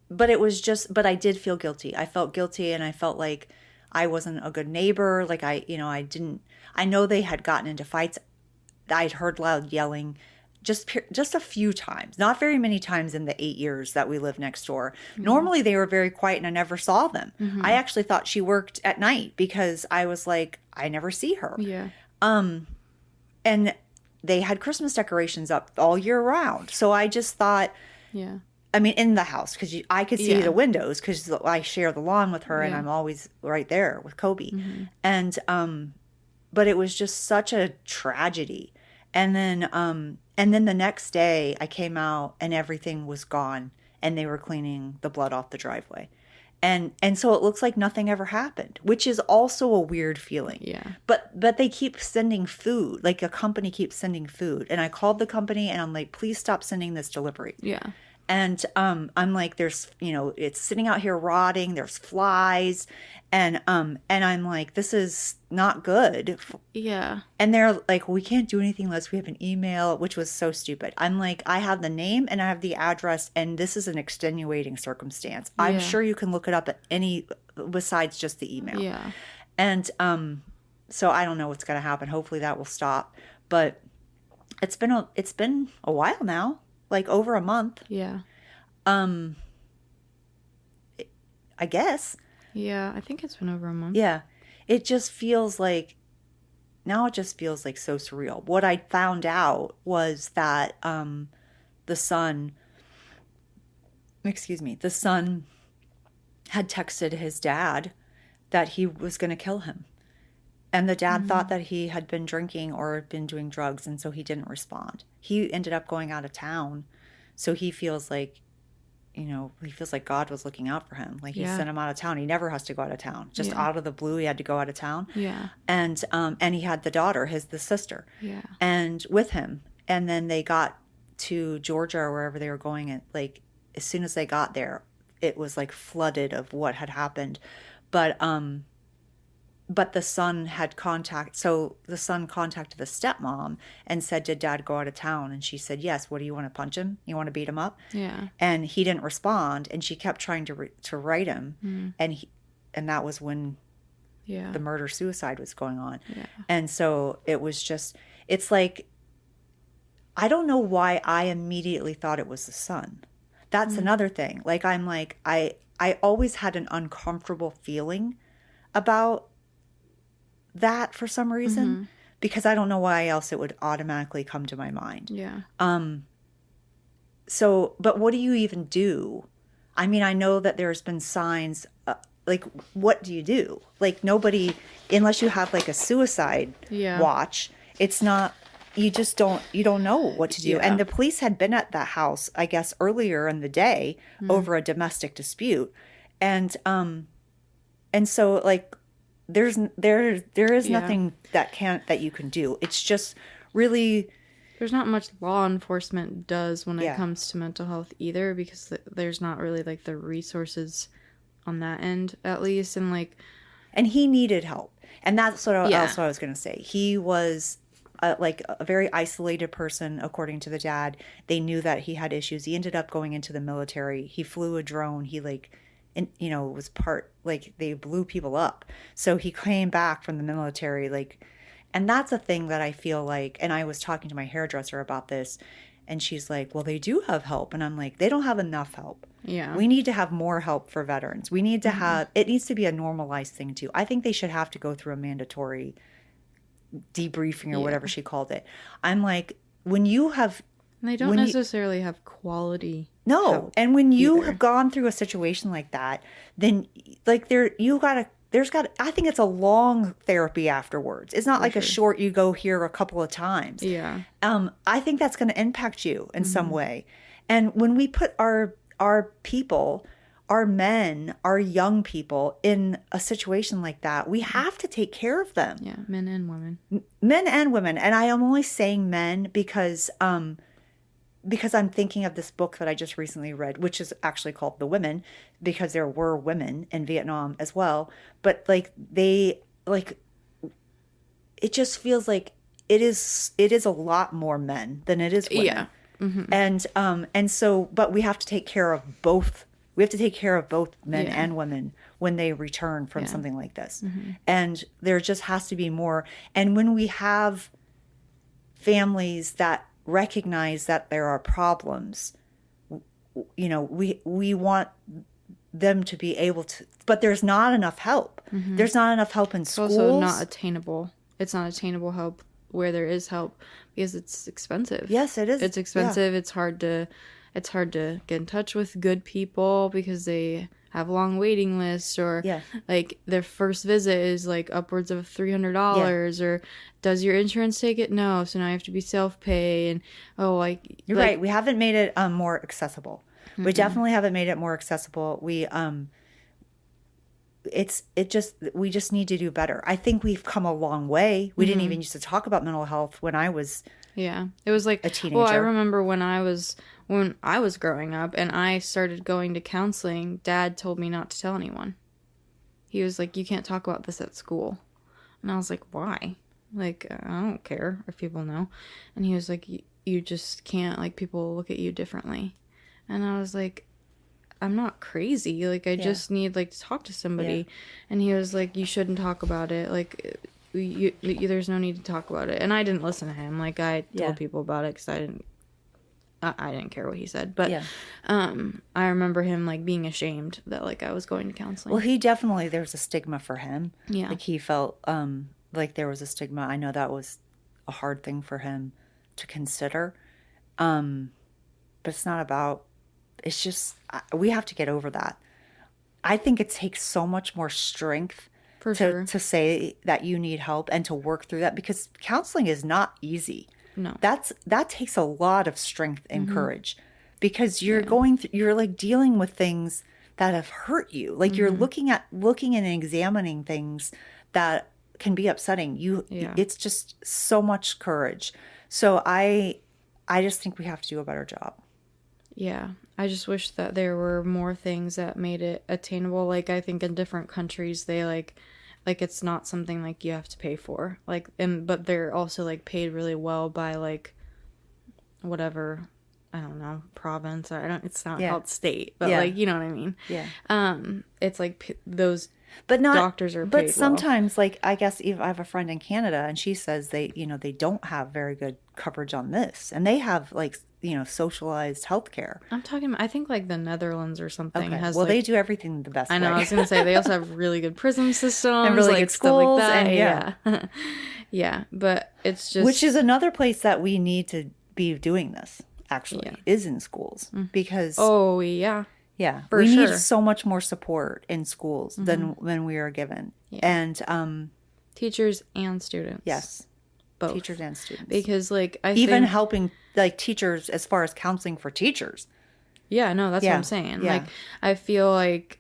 but I did feel guilty. I felt guilty, and I felt like I wasn't a good neighbor. Like, I know they had gotten into fights. I'd heard loud yelling just a few times, not very many times in the 8 years that we lived next door. Normally they were very quiet, and I never saw them. I actually thought she worked at night, because I was like, I never see her. Yeah. And they had Christmas decorations up all year round. So I just thought, Yeah. I mean, in the house, because I could see Yeah. the windows, because I share the lawn with her, and Yeah. I'm always right there with Kobe. And but it was just such a tragedy. And then the next day I came out, and everything was gone, and they were cleaning the blood off the driveway. And so it looks like nothing ever happened, which is also a weird feeling. Yeah. But they keep sending food, like a company keeps sending food. And I called the company, and I'm like, please stop sending this delivery. Yeah. And I'm like, there's, it's sitting out here rotting. There's flies, and I'm like, this is not good. Yeah. And they're like, we can't do anything unless we have an email, which was so stupid. I'm like, I have the name and I have the address, and this is an extenuating circumstance. I'm Yeah. sure you can look it up at any besides just the email. Yeah. And so I don't know what's going to happen. Hopefully that will stop. But it's been a while now. Like over a month, Yeah. I guess. Yeah. I think it's been over a month. Yeah. It just feels like, now it just feels like so surreal. What I found out was that the son had texted his dad that he was going to kill him. And the dad thought that he had been drinking or been doing drugs, and so he didn't respond. He ended up going out of town. So he feels like, God was looking out for him. Like, he Yeah. sent him out of town. He never has to go out of town. Just Yeah. out of the blue, he had to go out of town. Yeah. And he had the daughter, the sister, Yeah. and with him. And then they got to Georgia or wherever they were going. And like, as soon as they got there, it was like flooded of what had happened. But the son so the son contacted the stepmom and said, did dad go out of town? And she said, yes. What, do you want to punch him? You want to beat him up? Yeah. And he didn't respond, and she kept trying to write him. And that was when Yeah. the murder-suicide was going on. Yeah. And so it was just, it's like, I don't know why I immediately thought it was the son. That's another thing. Like, I'm like, I always had an uncomfortable feeling about that for some reason, because I don't know why else it would automatically come to my mind. Yeah. So, but what do you even do? I mean, I know that there's been signs, like, what do you do? Like, nobody, unless you have like a suicide Yeah. watch, it's not, you don't know what to do. Yeah. And the police had been at that house, I guess, earlier in the day over a domestic dispute. And so, like, there is Yeah. nothing that you can do. It's just really, There's not much law enforcement does when it Yeah. comes to mental health either, because there's not really like the resources on that end, at least. And like, And he needed help. And that's what yeah, else what I was going to say. He was like a very isolated person, according to the dad. They knew that he had issues. He ended up going into the military. He flew a drone. He like, and was part, like, they blew people up. So he came back from the military, like, and that's a thing that I feel like, and I was talking to my hairdresser about this, and she's like, well, they do have help. And I'm like, they don't have enough help. yeah, We need to have more help for veterans. We need to have, it needs to be a normalized thing too. I think they should have to go through a mandatory debriefing or whatever she called it. I'm like, when you have, and they don't necessarily have quality. no, help and when you either. have gone through a situation like that, then like I think it's a long therapy afterwards. It's not like a short, you go here a couple of times. Yeah. I think that's going to impact you in some way. And when we put our people, our men, our young people in a situation like that, we have to take care of them. Yeah, men and women. Men and women. And I am only saying men because I'm thinking of this book that I just recently read, which is actually called The Women, because there were women in Vietnam as well. But like it just feels like it is a lot more men than it is women. Yeah. And so, but we have to take care of both. We have to take care of both men Yeah. and women when they return from something like this. And there just has to be more. And when we have families that recognize that there are problems, we want them to be able to, but there's not enough help. There's not enough help in schools. It's also not attainable. It's not attainable help where there is help because it's expensive. Yes, it is. It's expensive. It's hard to get in touch with good people because they have long waiting lists, or like their first visit is like upwards of $300, or does your insurance take it? No, so now you have to be self-pay, and you're right. We haven't made it more accessible. We definitely haven't made it more accessible. We we just need to do better. I think we've come a long way. We didn't even used to talk about mental health when I was it was like a teenager. Well, I remember when I was growing up and I started going to counseling, Dad told me not to tell anyone. He was like, you can't talk about this at school. And I was like, why? Like, I don't care if people know. And he was like, you just can't, like, people look at you differently. And I was like, I'm not crazy. Like, I just need, like, to talk to somebody. And he was like, you shouldn't talk about it. Like, there's no need to talk about it. And I didn't listen to him. Like, I told people about it because I didn't care what he said. But I remember him, like, being ashamed that, like, I was going to counseling. Well, there was a stigma for him. Yeah. Like, he felt like there was a stigma. I know that was a hard thing for him to consider. But it's not about, it's just, we have to get over that. I think it takes so much more strength to say that you need help and to work through that, because counseling is not easy. No. That takes a lot of strength and courage, because you're you're like dealing with things that have hurt you. Like you're looking and examining things that can be upsetting. It's just so much courage. So I just think we have to do a better job. Yeah. I just wish that there were more things that made it attainable. Like, I think in different countries, they like it's not something like you have to pay for. Like, but they're also like paid really well by like whatever, I don't know, province, or it's not called state, but like, you know what I mean? Yeah. It's like those doctors are paid but sometimes well. Like, I guess I have a friend in Canada, and she says they don't have very good coverage on this, and they have like, socialized healthcare. I'm talking about, I think like the Netherlands or something has. Well, like, they do everything the best way. I know. I was gonna say they also have really good prison systems and really like good schools, stuff like that. And yeah. But it's just, which is another place that we need to be doing this. Actually, is in schools, because we need so much more support in schools than we are given, and teachers and students. Yes. Both. Teachers and students. Because, like, I even think, helping, like, teachers as far as counseling for teachers. Yeah, no, that's what I'm saying. Yeah. Like, I feel like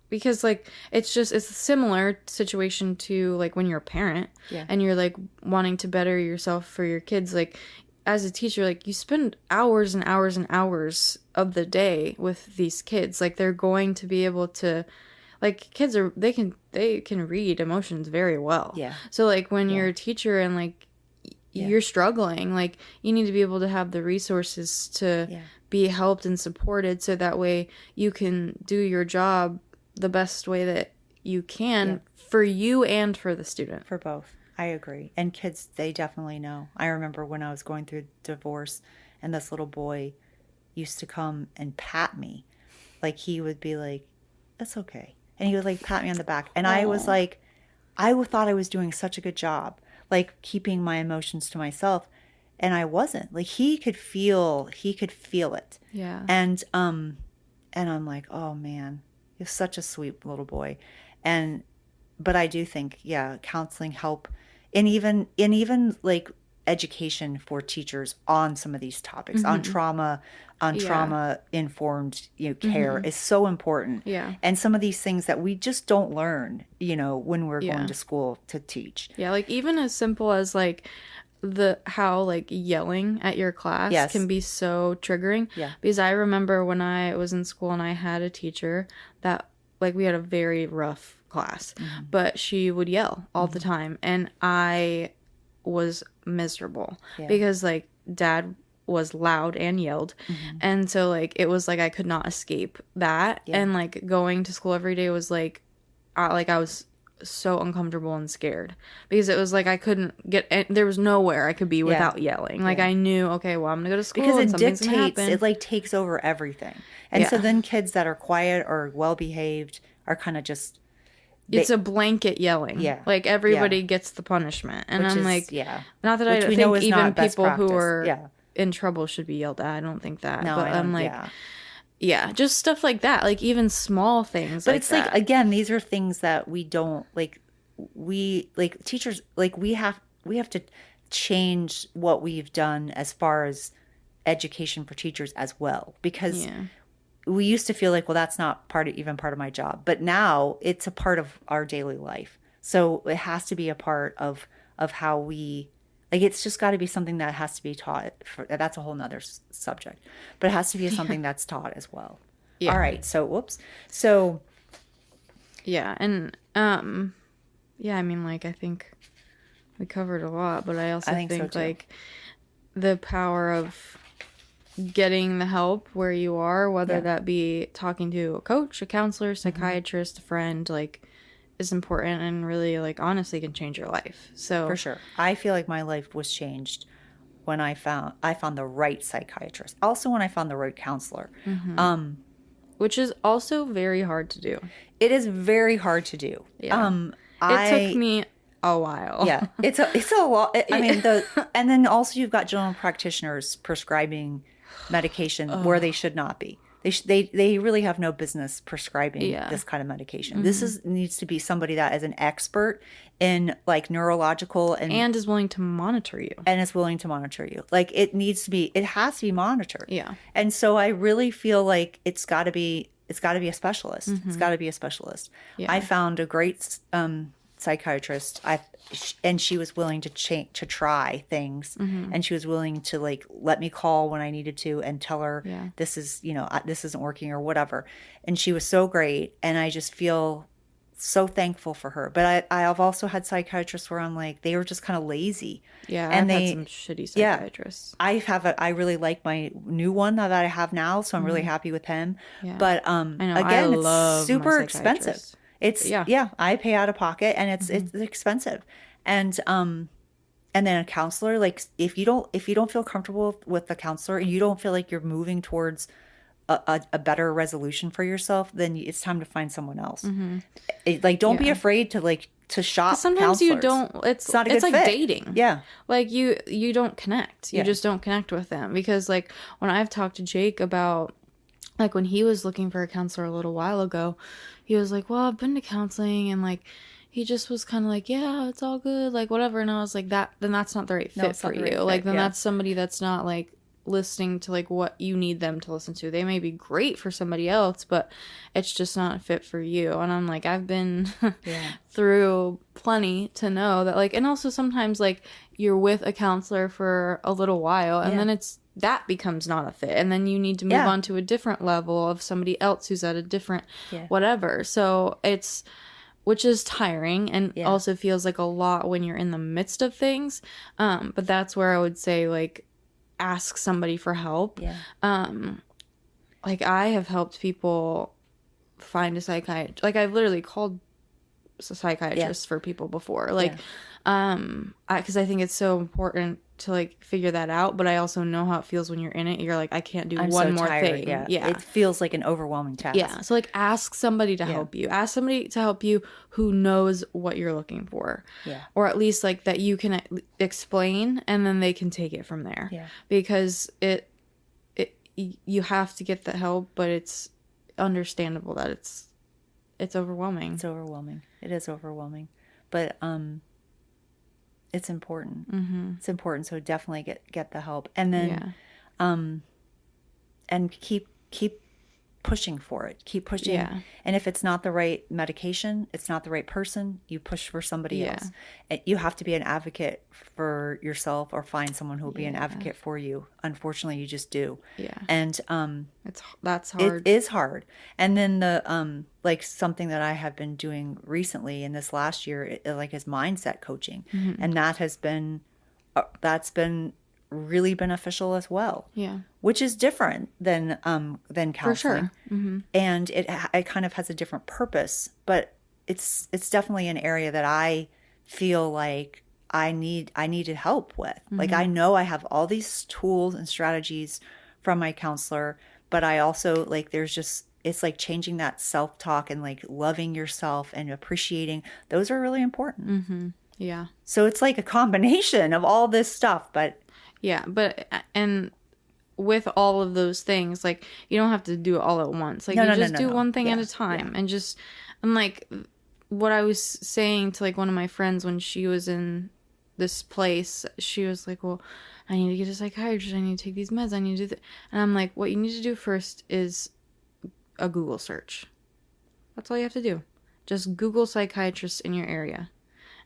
because, like, it's a similar situation to, like, when you're a parent and you're, like, wanting to better yourself for your kids. Like, as a teacher, like, you spend hours and hours and hours of the day with these kids. Like, they're going to be able to, like, kids are, they can read emotions very well. Yeah. So, like, when you're a teacher and, like, you're struggling, like, you need to be able to have the resources to be helped and supported, so that way you can do your job the best way that you can for you and for the student. For both. I agree. And kids, they definitely know. I remember when I was going through divorce and this little boy used to come and pat me. Like, he would be like, "That's okay." And he would, like, pat me on the back. And I was like, I thought I was doing such a good job, like, keeping my emotions to myself. And I wasn't. Like, he could feel it. Yeah. And I'm like, oh man, he's such a sweet little boy. But I do think, counseling help, and even like education for teachers on some of these topics, on trauma informed, care is so important. Yeah. And some of these things that we just don't learn, when we're going to school to teach. Yeah, like, even as simple as, like, how, like, yelling at your class can be so triggering. Yeah. Because I remember when I was in school and I had a teacher that, like, we had a very rough class, but she would yell all the time, and I was miserable because, like, Dad was loud and yelled, and so, like, it was like I could not escape that, and, like, going to school every day was like I was so uncomfortable and scared, because it was like I couldn't there was nowhere I could be without yelling. Like, I knew, okay, well, I'm gonna go to school, because and it something's gonna dictates, happen. it, like, takes over everything. And so then kids that are quiet or well behaved are kind of just, it's a blanket yelling. Yeah. Like, everybody gets the punishment. And which I'm is, like, yeah, not that which I we know think is even not best people who practice. are in trouble should be yelled at. I don't think that. No, but I don't, I'm like, just stuff like that. Like, even small things. But like it's that. like, again, these are things that we don't, like, teachers, like, we have to change what we've done as far as education for teachers as well, because we used to feel like, well, that's not part of my job, but now it's a part of our daily life. So it has to be a part of how we, like, it's just got to be something that has to be taught. That's a whole nother subject, but it has to be something that's taught as well. All right. So yeah. And I mean, like, I think we covered a lot, but I also think so too. like, the power of getting the help where you are, whether that be talking to a coach, a counselor, psychiatrist, a friend, like, is important, and really, like, honestly can change your life. So for sure, I feel like my life was changed when I found the right psychiatrist. Also, when I found the right counselor, which is also very hard to do. It is very hard to do. Yeah. It took me a while. Yeah, it's a lot. I mean, and then also you've got general practitioners prescribing medication where they should not be. They really have no business prescribing this kind of medication. This needs to be somebody that is an expert in, like, neurological and is willing to monitor you. And is willing to monitor you. Like, it has to be monitored. Yeah. And so I really feel like it's got to be a specialist. It's got to be a specialist. Yeah. I found a great psychiatrist. And she was willing to try things, and she was willing to, like, let me call when I needed to and tell her this is, this isn't working or whatever. And she was so great, and I just feel so thankful for her. But I've also had psychiatrists where I'm like, they were just kind of lazy. Yeah, and I've had some shitty psychiatrists. I really like my new one that I have now, so I'm really happy with him. Yeah. But I know, again, it's super expensive. It's I pay out of pocket, and it's expensive. And then a counselor, like, if you don't feel comfortable with the counselor, and you don't feel like you're moving towards a better resolution for yourself, then it's time to find someone else. Don't be afraid to shop. Sometimes counselors. you don't. It's not a good like fit. dating. Yeah, like you don't connect. You just don't connect with them, because, like, when I've talked to Jake about, like, when he was looking for a counselor a little while ago, he was like, well, I've been to counseling, and, like, he just was kind of like, yeah, it's all good, like, whatever. And I was like, then that's not the right fit for you. Like, then that's somebody that's not, like, listening to like what you need them to listen to. They may be great for somebody else, but it's just not a fit for you. And I'm like, I've been through plenty to know that, like, and also sometimes like you're with a counselor for a little while and then that becomes not a fit, and then you need to move on to a different level of somebody else who's at a different whatever. So it's, which is tiring and also feels like a lot when you're in the midst of things. But that's where I would say, like, ask somebody for help. Like, I have helped people find a psychiatrist. Like, I've literally called psychiatrists for people before. Like, because I think it's so important to like figure that out, but I also know how it feels when you're in it. You're like, I can't do one more thing. It feels like an overwhelming task. So like, ask somebody to help you. Ask somebody to help you who knows what you're looking for. Or at least like that you can explain, and then they can take it from there. Because you have to get the help, but it's understandable that it's overwhelming. It's overwhelming. It is overwhelming, but it's important. It's important. So definitely get the help, and then and keep pushing for it. Keep pushing. And if it's not the right medication, it's not the right person, you push for somebody else. You have to be an advocate for yourself, or find someone who will be an advocate for you. Unfortunately, you just do. And that's hard. It is hard. And then the like something that I have been doing recently in this last year, like, is mindset coaching, and that has been that's been really beneficial as well. Which is different than counseling. For sure. And it kind of has a different purpose, but it's definitely an area that I feel like I needed help with. Like, I know I have all these tools and strategies from my counselor, but I also, like, it's like changing that self-talk and like loving yourself and appreciating. Those are really important. So it's like a combination of all this stuff, but and with all of those things, like, you don't have to do it all at once. Like, you just do one thing at a time. And like what I was saying to like one of my friends when she was in this place, she was like, well, I need to get a psychiatrist, I need to take these meds, I need to do that. And I'm like, what you need to do first is a Google search. That's all you have to do. Just Google psychiatrists in your area.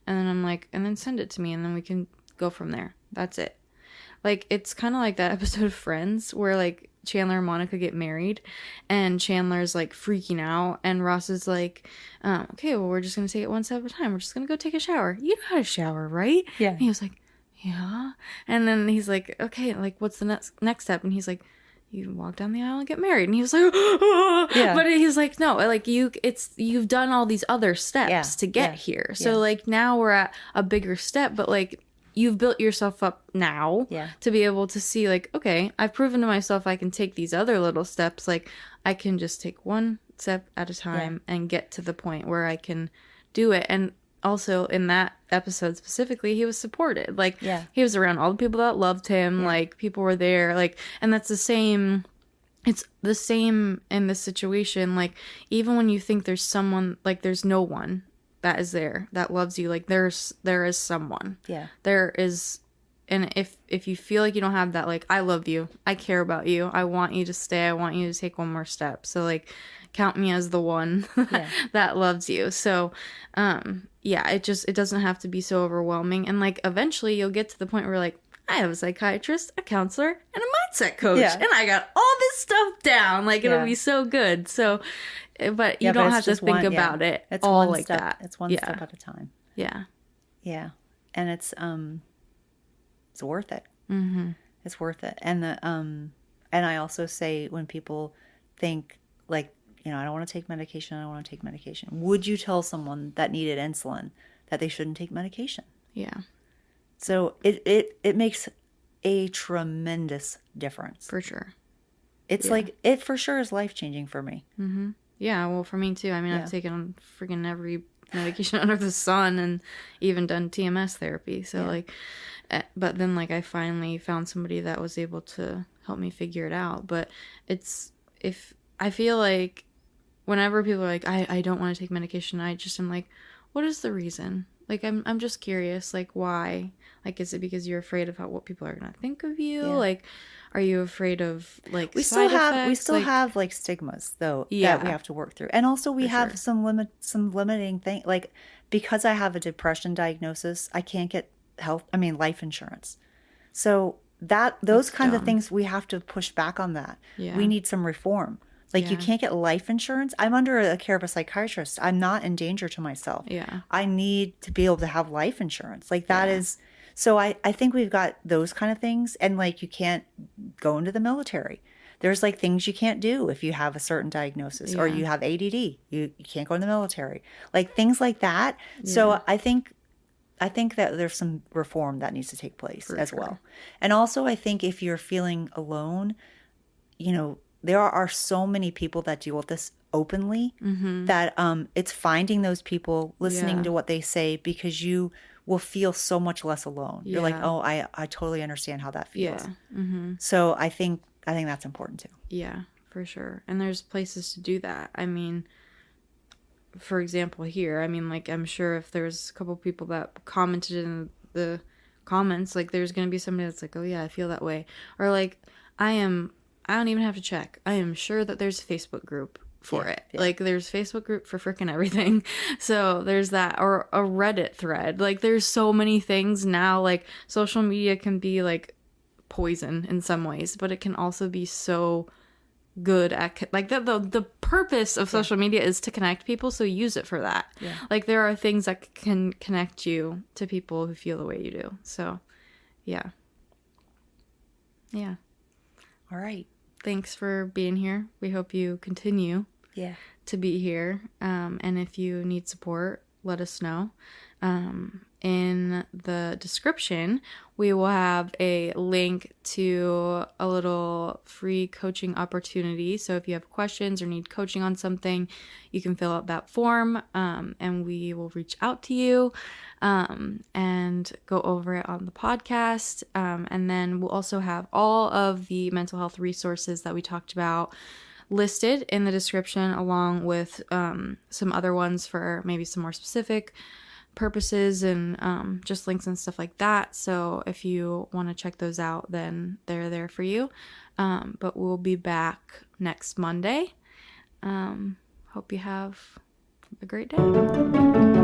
And then I'm like, and then send it to me, and then we can go from there. That's it. Like, it's kind of like that episode of Friends where, like, Chandler and Monica get married, and Chandler's, like, freaking out, and Ross is like, okay, well, we're just going to take it one step at a time. We're just going to go take a shower. You know how to shower, right? And he was like, yeah. And then he's like, okay, like, what's the next step? And he's like, you walk down the aisle and get married. And he was like, but he's like, no, like, you've done all these other steps to get here. So, like, now we're at a bigger step, but, like, you've built yourself up now to be able to see, like, okay, I've proven to myself I can take these other little steps. Like, I can just take one step at a time and get to the point where I can do it. And also in that episode specifically, he was supported. Like, he was around all the people that loved him. Like, people were there. Like, and that's the same. It's the same in this situation. Like, even when you think there's someone, like, there's no one that is there that loves you, like, there is someone. There is. And if you feel like you don't have that, like, I love you, I care about you, I want you to stay, I want you to take one more step, so, like, count me as the one that loves you. So it doesn't have to be so overwhelming. And, like, eventually you'll get to the point where, like, I have a psychiatrist, a counselor, and a mindset coach, and I got all this stuff down. Like, it'll be so good. So, but you don't have to think about it it's all one like step, that. It's one step at a time. And it's worth it. It's worth it. And I also say, when people think, like, I don't want to take medication, would you tell someone that needed insulin that they shouldn't take medication? So it makes a tremendous difference. For sure. It's like, it for sure is life-changing for me. Yeah, well, for me too. I mean, I've taken freaking every medication under the sun, and even done TMS therapy. So like, but then, like, I finally found somebody that was able to help me figure it out. But I feel like whenever people are like, I don't want to take medication, I just am like, what is the reason? Like, I'm just curious, like, why? Like, is it because you're afraid of what people are gonna think of you? Yeah. Like, are you afraid of, like, We still side have we effects? still Like, have like stigmas though that we yeah, have to work through. And also we for have sure. some limiting thing, like because I have a depression diagnosis, I can't get life insurance. So that those That's kinds of dumb. things we have to push back on that. We Yeah, need some reform. Like you yeah, can't get life insurance. I'm under the care of a psychiatrist. I'm not in danger to myself. yeah, I need to be able to have life insurance. Like that yeah, is so I think we've got those kind of things and like you can't go into the military. There's like things you can't do if you have a certain diagnosis or yeah, you have ADD. You can't go in the military. Like things like that. yeah, So I think that there's some reform that needs to take place for as sure. well. And also, I think if you're feeling alone, there are so many people that deal with this openly Mm-hmm. that it's finding those people, listening Yeah, to what they say, because you will feel so much less alone. You're like, yeah, oh, I totally understand how that feels. yeah, mm-hmm. So I think that's important too. Yeah, for sure. And there's places to do that. I mean, for example, here, I mean, like, I'm sure if there's a couple people that commented in the comments, like, there's gonna be somebody that's like, oh yeah, I feel that way, or like, I am, I don't even have to check. I am sure that there's a Facebook group for Yeah, it. yeah, Like, there's Facebook group for freaking everything. So there's that, or a Reddit thread. Like, there's so many things now. Like, social media can be like poison in some ways, but it can also be so good at, like, the purpose of yeah, social media is to connect people, so use it for that. yeah. Like, there are things that can connect you to people who feel the way you do. So yeah, yeah, All right. thanks for being here. We hope you continue Yeah. to be here, and if you need support, let us know. In the description, we will have a link to a little free coaching opportunity. So if you have questions or need coaching on something, you can fill out that form, and we will reach out to you, and go over it on the podcast. And then we'll also have all of the mental health resources that we talked about listed in the description, along with some other ones for maybe some more specific purposes, and just links and stuff like that. So if you want to check those out, then they're there for you. But we'll be back next Monday. Hope you have a great day.